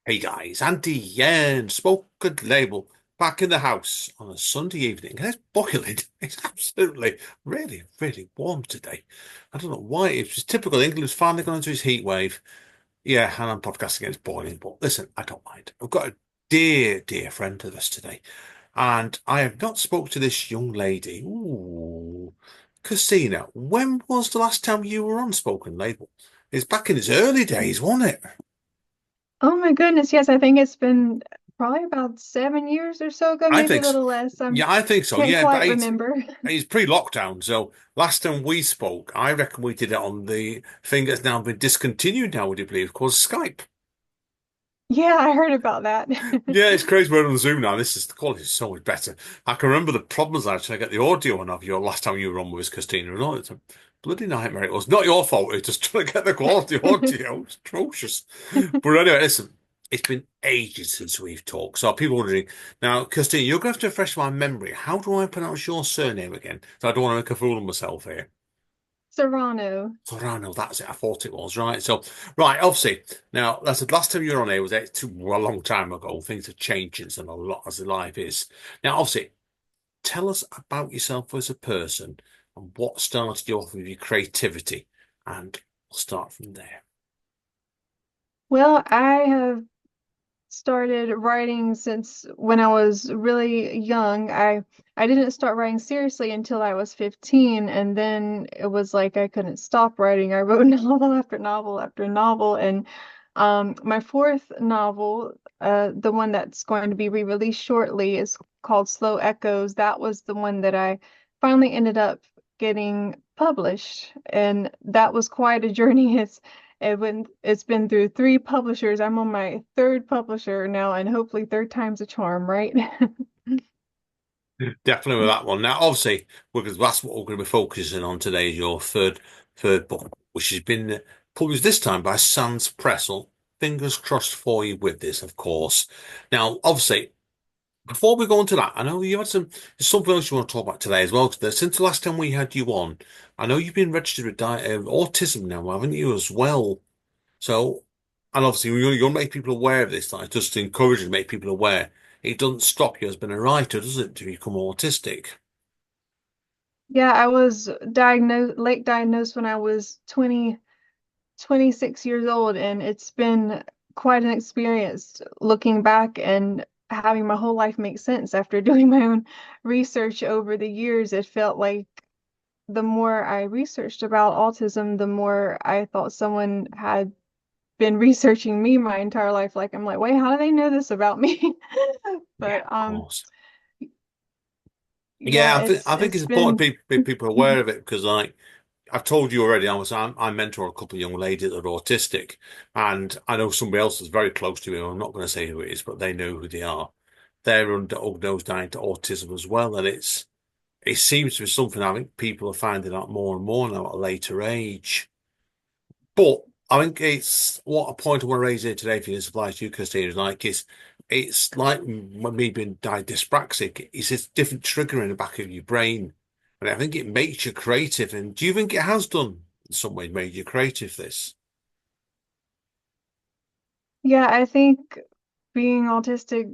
Hey guys, Andy Yen, spoken label, back in the house on a Sunday evening. And it's boiling. It's absolutely really warm today. I don't know why. It's just typical England has finally gone into its heat wave. Yeah, and I'm podcasting, it's boiling. But listen, I don't mind. I've got a dear friend with us today. And I have not spoke to this young lady. Ooh. Christina, when was the last time you were on Spoken Label? It's back in its early days, wasn't it? Oh my goodness, yes, I think it's been probably about 7 years or so ago, I maybe a think so. little less. I Yeah, I think so. can't Yeah, but quite remember. it's pre-lockdown. So last time we spoke, I reckon we did it on the thing that's now been discontinued now, would you believe, called Skype. Yeah, I heard about that. Yeah, it's crazy. We're on Zoom now. The quality is so much better. I can remember the problems I had trying to get the audio on of your last time you were on with us, Christina. And all. It's a bloody nightmare. It was not your fault. It's just trying to get the quality audio. It's atrocious. But anyway, listen, it's been ages since we've talked. So people wondering now, Christina, you're going to have to refresh my memory. How do I pronounce your surname again? So I don't want to make a fool of myself here. Serrano. Serrano, that's it. I thought it was right. So, right, obviously, now that's the last time you were on here was a long time ago. Things have changed since then a lot as life is. Now, obviously, tell us about yourself as a person and what started you off with your creativity, and we'll start from there. Well, I have started writing since when I was really young. I didn't start writing seriously until I was 15, and then it was like I couldn't stop writing. I wrote novel after novel after novel, and my fourth novel, the one that's going to be re-released shortly, is called Slow Echoes. That was the one that I finally ended up getting published, and that was quite a journey. It's been through three publishers. I'm on my third publisher now, and hopefully third time's a charm, right? Definitely with that one. Now, obviously, because that's what we're going to be focusing on today, is your third book, which has been published this time by Sans Press. Well, fingers crossed for you with this, of course. Now, obviously, before we go into that, I know you had there's something else you want to talk about today as well. 'Cause since the last time we had you on, I know you've been registered with autism now, haven't you, as well? So, and obviously, you'll make people aware of this, like just to encourage and make people aware. It doesn't stop you as being a writer, does it, to become autistic? Yeah, I was late diagnosed when I was 26 years old, and it's been quite an experience looking back and having my whole life make sense after doing my own research over the years. It felt like the more I researched about autism, the more I thought someone had been researching me my entire life. Like, I'm like, wait, how do they know this about me? Yeah, But of course. Yeah, yeah, I think it's it's important been to be people aware of it because, like I've told you already, I mentor a couple of young ladies that are autistic, and I know somebody else that's very close to me. I'm not going to say who it is, but they know who they are. They're under nose dying to autism as well, and it seems to be something I think people are finding out more and more now at a later age. But I think it's what a point I want to raise here today for this applies to you, Christine, is like it's like me being dyspraxic. It's this different trigger in the back of your brain. And I think it makes you creative. And do you think it has done in some way made you creative, this? Yeah, I think being autistic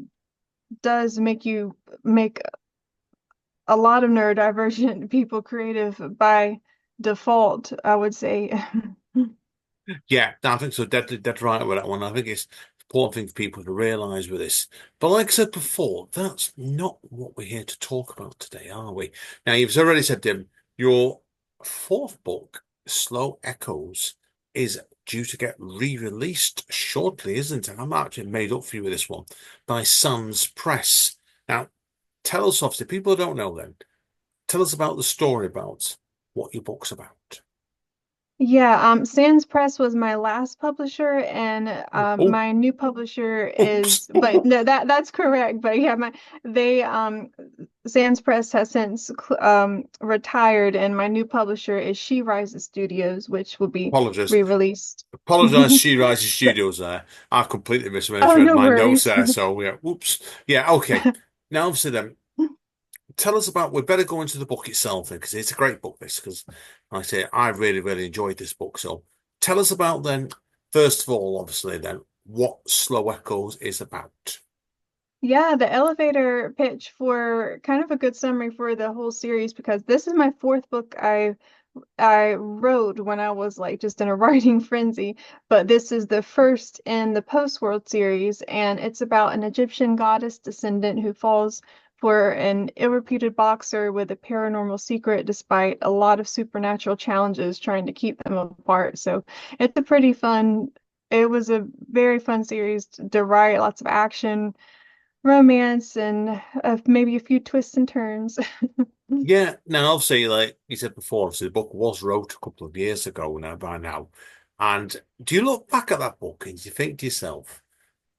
does make you make a lot of neurodivergent people creative by default, I would say. Yeah, I think so. Dead right with that one. I think it's an important thing for people to realize with this. But like I said before, that's not what we're here to talk about today, are we? Now, you've already said, your fourth book, Slow Echoes, is due to get re-released shortly, isn't it? I'm actually made up for you with this one by Sans Press. Now, tell us, obviously, people who don't know then, tell us about the story about what your book's about. Yeah, Sans Press was my last publisher, and Oh, my new publisher oops. is, but no, that's correct. But yeah, they Sans Press has since retired, and my new publisher is She Rises Studios, which will be Apologies. re-released. Apologise, She Rises Studios there. I've completely Oh, misread no my notes worries. there. So, yeah, whoops. Yeah, okay. Now, obviously, then, tell us about, we better go into the book itself because it's a great book, this, because like I say, I really enjoyed this book. So, tell us about then, first of all, obviously, then, what Slow Echoes is about. Yeah, the elevator pitch for kind of a good summary for the whole series because this is my fourth book I wrote when I was like just in a writing frenzy, but this is the first in the Post-World series, and it's about an Egyptian goddess descendant who falls for an ill-reputed boxer with a paranormal secret despite a lot of supernatural challenges trying to keep them apart. So it's a pretty fun, it was a very fun series to write, lots of action, romance, and maybe a few twists and turns. Yeah, now obviously, like you said before, obviously the book was wrote a couple of years ago now by now. And do you look back at that book and you think to yourself,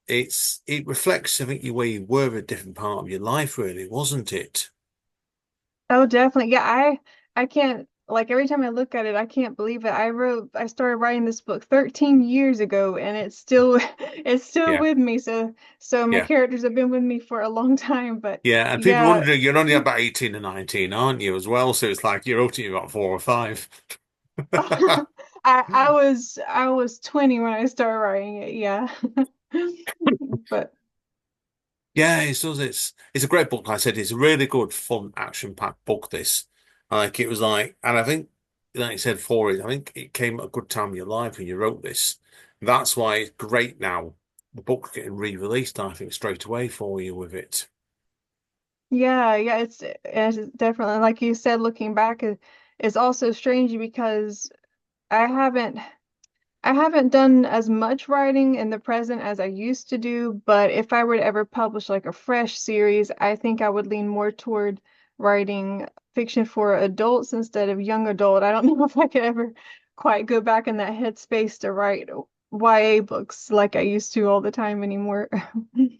it reflects, I think, you where you were at a different part of your life, really, wasn't it? Oh, definitely. Yeah, I can't like every time I look at it, I can't believe it. I started writing this book 13 years ago and it's still it's still Yeah, with me. So my yeah. characters have been with me for a long time, but Yeah, and people yeah. wondering, you're only about 18 and 19, aren't you, as well? So it's like you wrote it about 4 or 5. I was 20 when I started writing it, yeah. But Yeah, it does. It's a great book. Like I said, it's a really good, fun, action-packed book. This, like, it was like, and I think, like you said, for it, I think it came at a good time in your life when you wrote this. That's why it's great now. The book's getting re-released, I think, straight away for you with it. yeah, yeah, it's definitely like you said, looking back is also strange because I haven't I haven't done as much writing in the present as I used to do, but if I were to ever publish like a fresh series, I think I would lean more toward writing fiction for adults instead of young adult. I don't know if I could ever quite go back in that headspace to write YA books like I used to all the time anymore.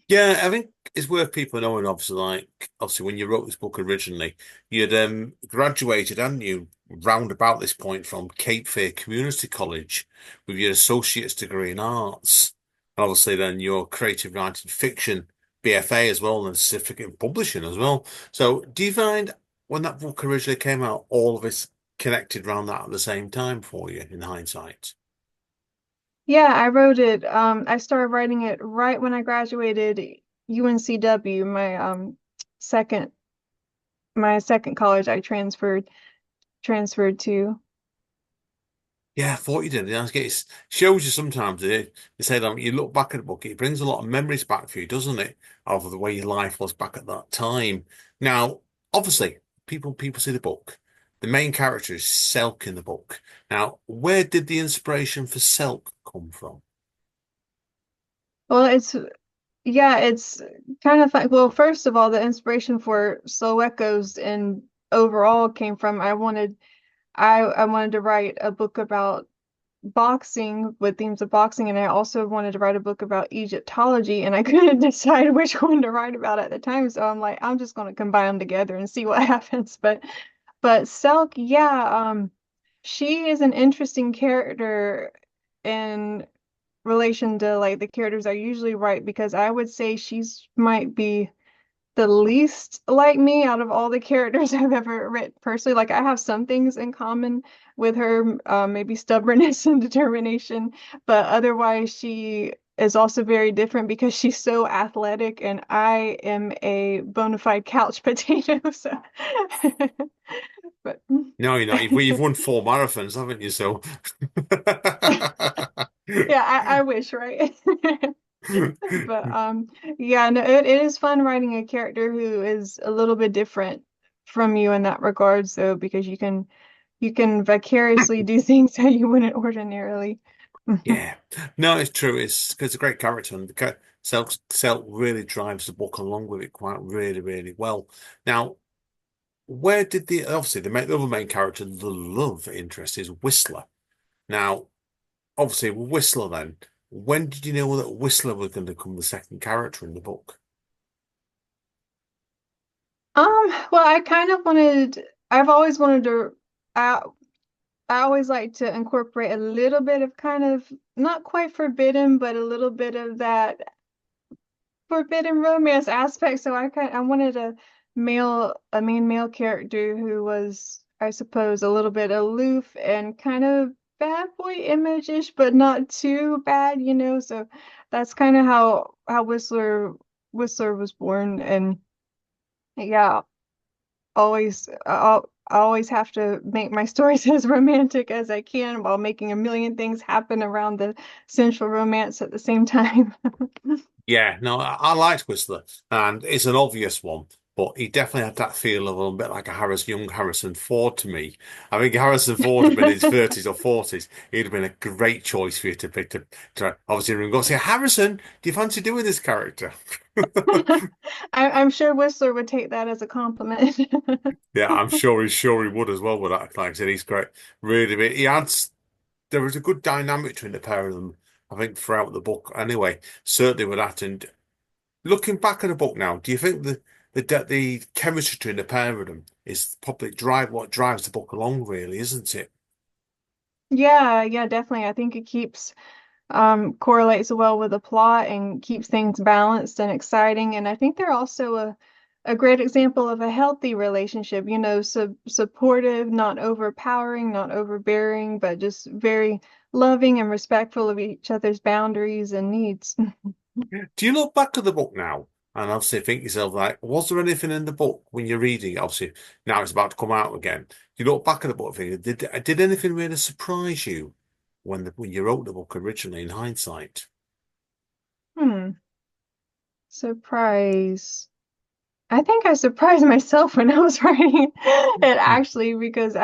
Yeah, I think it's worth people knowing, obviously, like, obviously, when you wrote this book originally, you'd graduated, hadn't you, round about this point from Cape Fear Community College with your associate's degree in arts. And obviously, then your creative writing fiction BFA as well, and certificate in publishing as well. So, do you find when that book originally came out, all of this connected around that at the same time for you in hindsight? Yeah, I wrote it. I started writing it right when I graduated UNCW, second my second college I transferred to. Yeah, I thought you did. It shows you sometimes. They say that you look back at the book, it brings a lot of memories back for you, doesn't it? Of the way your life was back at that time. Now, obviously, people see the book. The main character is Selk in the book. Now, where did the inspiration for Selk come from? Well, it's kind of fun. Well, first of all, the inspiration for Slow Echoes and overall came from I wanted to write a book about boxing with themes of boxing, and I also wanted to write a book about Egyptology, and I couldn't decide which one to write about at the time. So I'm like, I'm just going to combine them together and see what happens. But Selk, yeah, she is an interesting character in relation to like the characters I usually write because I would say she's might be the least like me out of all the characters I've ever written personally. Like I have some things in common with her, maybe stubbornness and determination, but otherwise she is also very different because she's so athletic and I am a bona fide couch potato. So, but No, you're not. You've won 4 marathons, haven't you? So, yeah, I wish, right? But yeah, no, it is fun writing a character who is a little bit different from you in that regards though, because you can vicariously do things that you wouldn't ordinarily. yeah, no, it's true. It's a great character, and Selk really drives the book along with it quite really well. Now, where did the other main character, the love interest, is Whistler. Now, obviously, Whistler. Then, when did you know that Whistler was going to become the second character in the book? Well, I've always wanted to I I always like to incorporate a little bit of kind of not quite forbidden, but a little bit of that forbidden romance aspect. So I wanted a main male character who was, I suppose, a little bit aloof and kind of bad boy image-ish, but not too bad, you know. So that's kind of how Whistler was born, and yeah, I always have to make my stories as romantic as I can while making a million things happen around the central romance at the same time. Yeah, no, I liked Whistler, and it's an obvious one, but he definitely had that feel of a little bit like a young Harrison Ford to me. I think Harrison Ford had been in his 30s or 40s. He'd have been a great choice for you to pick to obviously go and say, Harrison, do you fancy doing this character? I'm sure Whistler would take that as a compliment. Yeah, I'm sure he would as well with that. Like I said, he's great. Really, he adds. There was a good dynamic between the pair of them. I think throughout the book. Anyway, certainly with that. And looking back at the book now, do you think the chemistry between the pair of them is probably what drives the book along, really, isn't it? Yeah, yeah, definitely. I think it keeps correlates well with the plot and keeps things balanced and exciting. And I think they're also a great example of a healthy relationship, you know, supportive, not overpowering, not overbearing, but just very loving and respectful of each other's boundaries and needs. Do you look back at the book now and obviously think yourself like, was there anything in the book when you're reading it? Obviously, now it's about to come out again. You look back at the book, thinking, did anything really surprise you when you wrote the book originally in hindsight? Hmm, surprise. I think I surprised myself when I was writing it actually because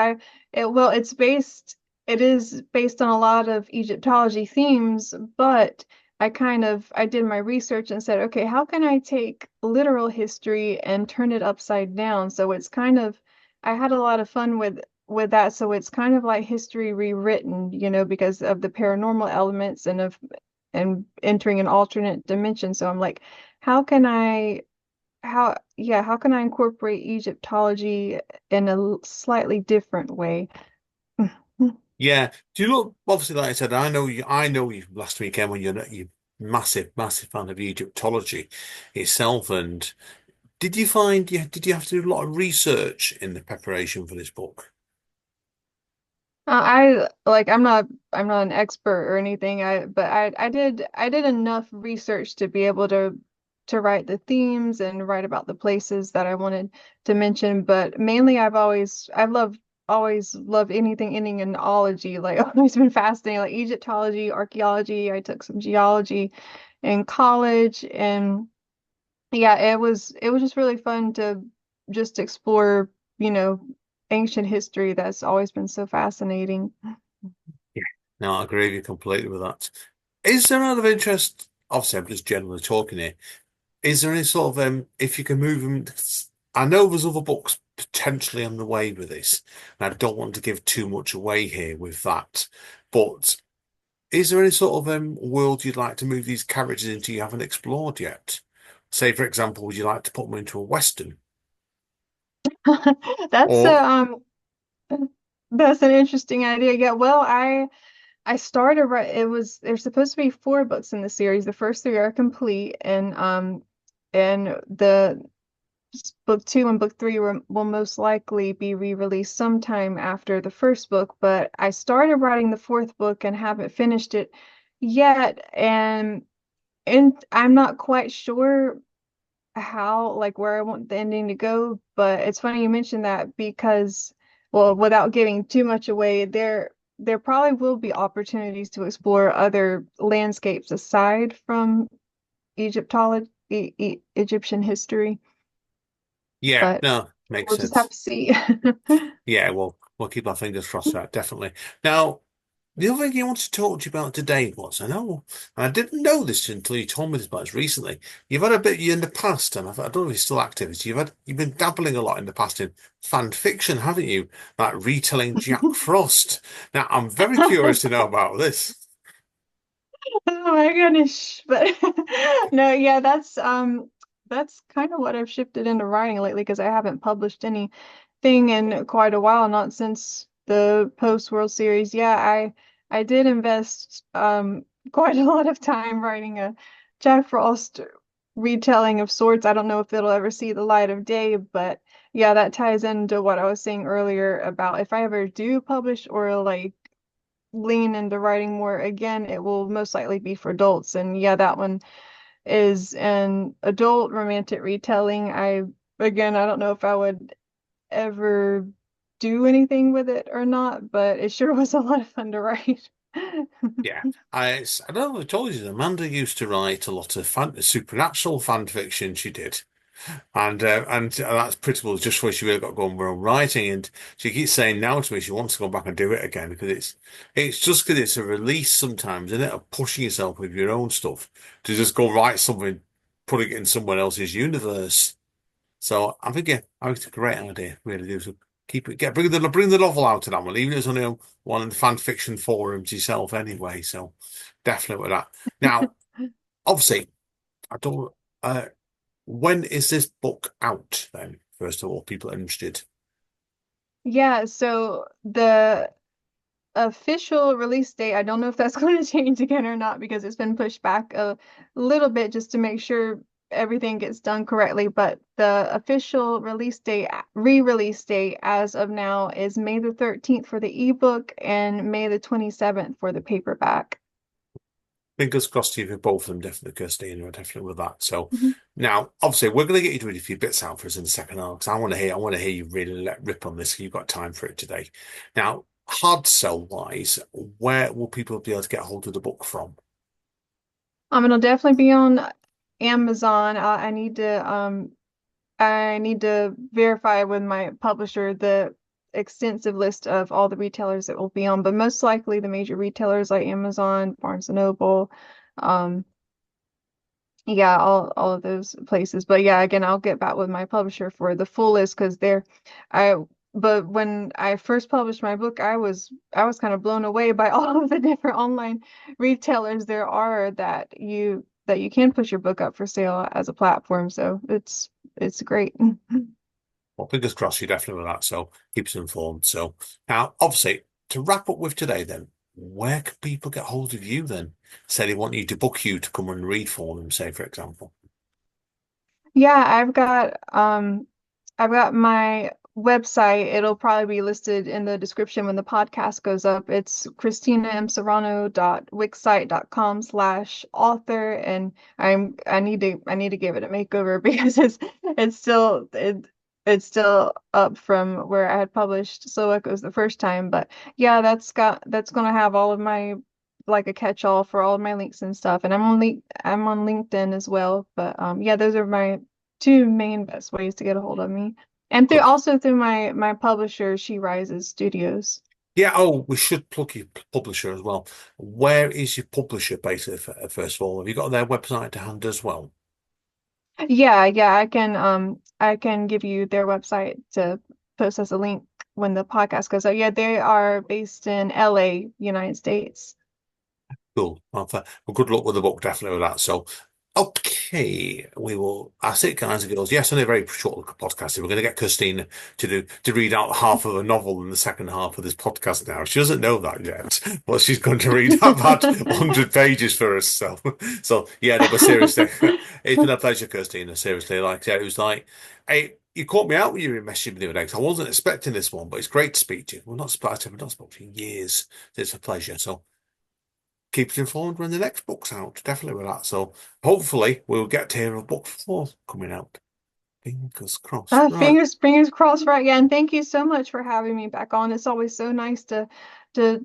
it is based on a lot of Egyptology themes, but I did my research and said, okay, how can I take literal history and turn it upside down? So it's kind of I had a lot of fun with that. So it's kind of like history rewritten, you know, because of the paranormal elements and entering an alternate dimension. So I'm like, how can I how can I incorporate Egyptology in a slightly different way? Yeah. Do you look, obviously, like I said, I know you last weekend when you're massive fan of Egyptology itself. And did you have to do a lot of research in the preparation for this book? I like I'm not an expert or anything. I did enough research to be able to write the themes and write about the places that I wanted to mention. But mainly I've always loved anything ending in ology. Like I've always been fascinated, like Egyptology, archaeology. I took some geology in college, and yeah, it was just really fun to just explore, you know, ancient history that's always been so fascinating. Yeah. No, I agree with you completely with that. Is there out of interest? Obviously, I'm just generally talking here. Is there any sort of if you can move them? I know there's other books potentially on the way with this, and I don't want to give too much away here with that. But is there any sort of world you'd like to move these characters into you haven't explored yet? Say, for example, would you like to put them into a Western? That's Or that's an interesting idea. Yeah, well, I started right. There's supposed to be four books in the series. The first three are complete, and the book two and book three will most likely be re-released sometime after the first book. But I started writing the fourth book and haven't finished it yet, and I'm not quite sure how like where I want the ending to go, but it's funny you mentioned that because well, without giving too much away, there probably will be opportunities to explore other landscapes aside from Egyptian history, yeah, but no, makes we'll just have sense. to see. Yeah, well, we'll keep our fingers crossed for that, definitely. Now, the other thing I wanted to talk to you about today was, I know, and I didn't know this until you told me this about this recently. You've had a bit in the past, and I don't know if it's still active. You've been dabbling a lot in the past in fan fiction, haven't you? Like retelling Jack Frost. Now, I'm very curious to know about this. Oh my goodness. But no, yeah, that's kind of what I've shifted into writing lately because I haven't published anything in quite a while, not since the post World Series. Yeah, I did invest quite a lot of time writing a Jack Frost retelling of sorts. I don't know if it'll ever see the light of day, but yeah, that ties into what I was saying earlier about if I ever do publish or like lean into writing more again, it will most likely be for adults. And yeah, that one is an adult romantic retelling. I don't know if I would ever do anything with it or not, but it sure was a lot of fun to write. Yeah, I don't know if I told you, Amanda used to write a lot of supernatural fan fiction. She did. And that's pretty much just where she really got going with her own writing. And she keeps saying now to me she wants to go back and do it again because it's just because it's a release sometimes, isn't it? Of pushing yourself with your own stuff to just go write something, putting it in someone else's universe. So I think it's a great idea, really do. So keep it, bring the novel out to that one, even if it's only on one of the fan fiction forums yourself anyway. So definitely with that. Now, obviously, I don't. Uh, when is this book out then? First of all, people are interested. Yeah, so the official release date, I don't know if that's going to change again or not because it's been pushed back a little bit just to make sure everything gets done correctly. But the official release date, re-release date as of now is May the 13th for the ebook and May the 27th for the paperback. Fingers crossed to you for both of them, definitely, Kirstina, definitely with that. So Mhm. now, obviously, we're going to get you to read a few bits out for us in the second half because I want to hear you really let rip on this. You've got time for it today. Now, hard sell wise, where will people be able to get hold of the book from? It'll definitely be on Amazon. I need to verify with my publisher the extensive list of all the retailers that will be on, but most likely the major retailers like Amazon, Barnes and Noble, um, yeah, all of those places. But yeah, again, I'll get back with my publisher for the full list because I but when I first published my book, I was kind of blown away by all of the different online retailers there are that you can push your book up for sale as a platform. So it's great. Well, fingers crossed, you definitely with that. So keep us informed. So now, obviously, to wrap up with today, then, where can people get hold of you then? Say they want you to book you to come and read for them, say, for example. Yeah, I've got my website. It'll probably be listed in the description when the podcast goes up. It's kristinamserrano.wixsite.com/author, and I need to give it a makeover because it's still it's still up from where I had published So Echoes the first time. But yeah, that's gonna have all of my like a catch-all for all of my links and stuff. And I'm on LinkedIn as well. But yeah, those are my two main best ways to get a hold of me. And Good. through my publisher, She Rises Studios. Yeah, oh, we should plug your publisher as well. Where is your publisher based, first of all? Have you got their website to hand as well? Yeah, I can give you their website to post as a link when the podcast goes out. Yeah, they are based in LA, United States. Cool. Well, good luck with the book, definitely with that. So, okay, we will. That's it, guys and girls. Yes, only a very short podcast. We're going to get Christine to read out half of a novel in the second half of this podcast now. She doesn't know that yet, but she's going to read about 100 pages for us. So yeah, no, but seriously, it's been a pleasure, Christina. Seriously, like I said, it was like, hey. You caught me out when you were messaging me the other day 'cause I wasn't expecting this one, but it's great to speak to you. We're not spoken, we've not spoken for years. It's a pleasure. So keep us informed when the next book's out. Definitely with that. So hopefully we'll get to hear of book four coming out. Fingers crossed. Right. Fingers crossed for again. Thank you so much for having me back on. It's always so nice to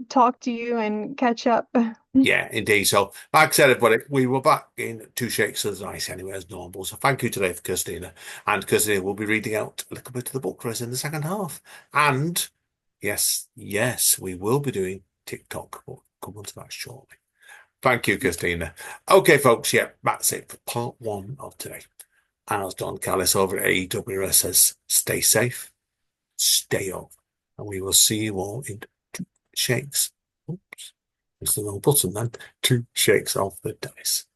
talk to you and catch up. Yeah, indeed. So, like I said, everybody, we were back in two shakes of the ice anyway, as normal. So, thank you today for Christina. And Christina will be reading out a little bit of the book for us in the second half. And yes, we will be doing TikTok. We'll come on to that shortly. Thank you, Christina. Okay, folks. Yeah, that's it for part one of today. As Don Callis over at AEWS says, stay safe, stay up, and we will see you all in two shakes. Oops, it's the wrong button then. Two shakes of the dice.